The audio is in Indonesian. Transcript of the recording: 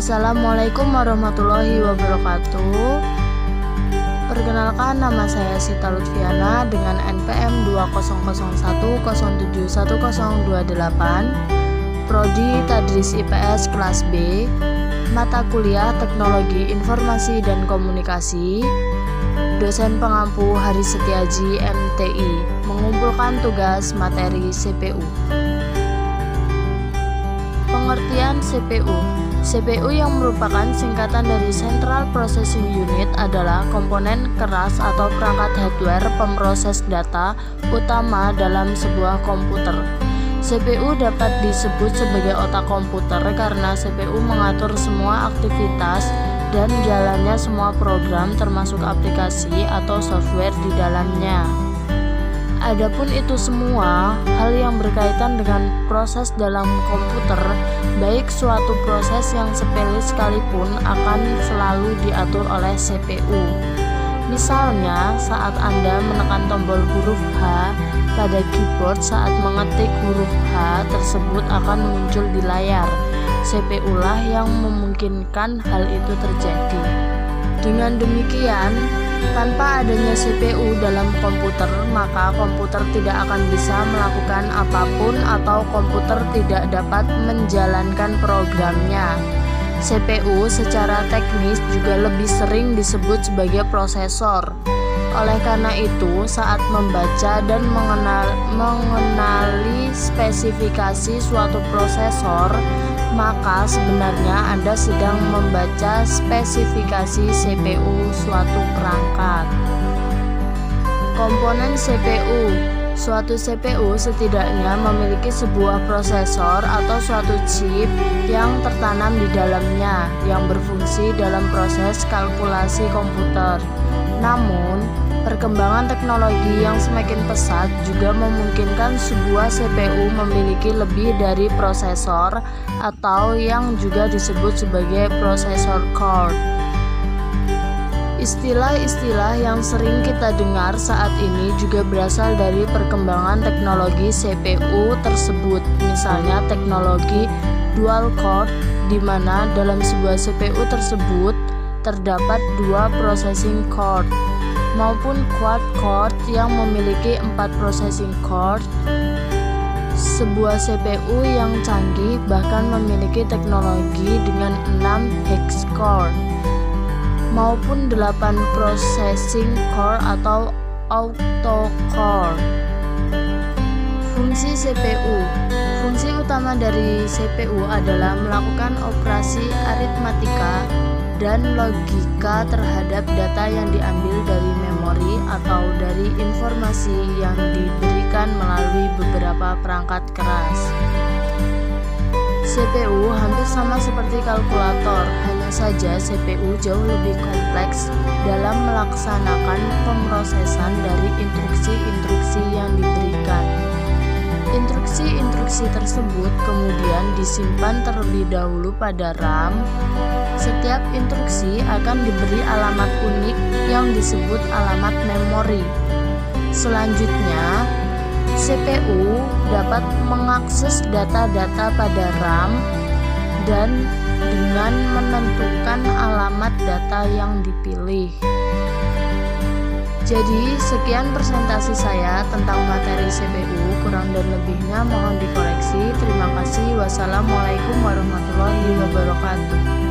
Assalamualaikum warahmatullahi wabarakatuh. Perkenalkan, nama saya Sita Lutfiana dengan NPM 2001071028, Prodi Tadris IPS kelas B, mata kuliah Teknologi Informasi dan Komunikasi, dosen pengampu Hari Setiaji MTI, mengumpulkan tugas materi CPU. Pengertian CPU. CPU yang merupakan singkatan dari Central Processing Unit adalah komponen keras atau perangkat hardware pemroses data utama dalam sebuah komputer. CPU dapat disebut sebagai otak komputer karena CPU mengatur semua aktivitas dan jalannya semua program termasuk aplikasi atau software di dalamnya. Adapun itu semua hal yang berkaitan dengan proses dalam komputer, baik suatu proses yang sepele sekalipun akan selalu diatur oleh CPU. Misalnya, saat Anda menekan tombol huruf H pada keyboard saat mengetik huruf H tersebut akan muncul di layar. CPU lah yang memungkinkan hal itu terjadi. Dengan demikian, tanpa adanya CPU dalam komputer, maka komputer tidak akan bisa melakukan apapun atau komputer tidak dapat menjalankan programnya. CPU secara teknis juga lebih sering disebut sebagai prosesor. Oleh karena itu, saat membaca dan mengenali spesifikasi suatu prosesor, maka sebenarnya Anda sedang membaca spesifikasi CPU suatu perangkat. Komponen CPU. Suatu CPU setidaknya memiliki sebuah prosesor atau suatu chip yang tertanam di dalamnya yang berfungsi dalam proses kalkulasi komputer. Namun, perkembangan teknologi yang semakin pesat juga memungkinkan sebuah CPU memiliki lebih dari prosesor atau yang juga disebut sebagai processor core. Istilah-istilah yang sering kita dengar saat ini juga berasal dari perkembangan teknologi CPU tersebut. Misalnya teknologi dual core, di mana dalam sebuah CPU tersebut terdapat dua processing core, maupun quad core yang memiliki 4 processing core. Sebuah CPU yang canggih bahkan memiliki teknologi dengan 6 hex core maupun 8 processing core atau octo core. Fungsi CPU. Fungsi utama dari CPU adalah melakukan operasi aritmatika dan logika terhadap data yang diambil dari memori atau dari informasi yang diberikan melalui beberapa perangkat keras. CPU hampir sama seperti kalkulator, hanya saja CPU jauh lebih kompleks dalam melaksanakan pemrosesan dari instruksi-instruksi yang diberikan. Instruksi-instruksi tersebut kemudian disimpan terlebih dahulu pada RAM. Setiap instruksi akan diberi alamat unik yang disebut alamat memori. Selanjutnya, CPU dapat mengakses data-data pada RAM dan dengan menentukan alamat data yang dipilih. Jadi, sekian presentasi saya tentang materi CPU. Kurang dan lebihnya mohon dikoreksi. Terima kasih. Wassalamualaikum warahmatullahi wabarakatuh.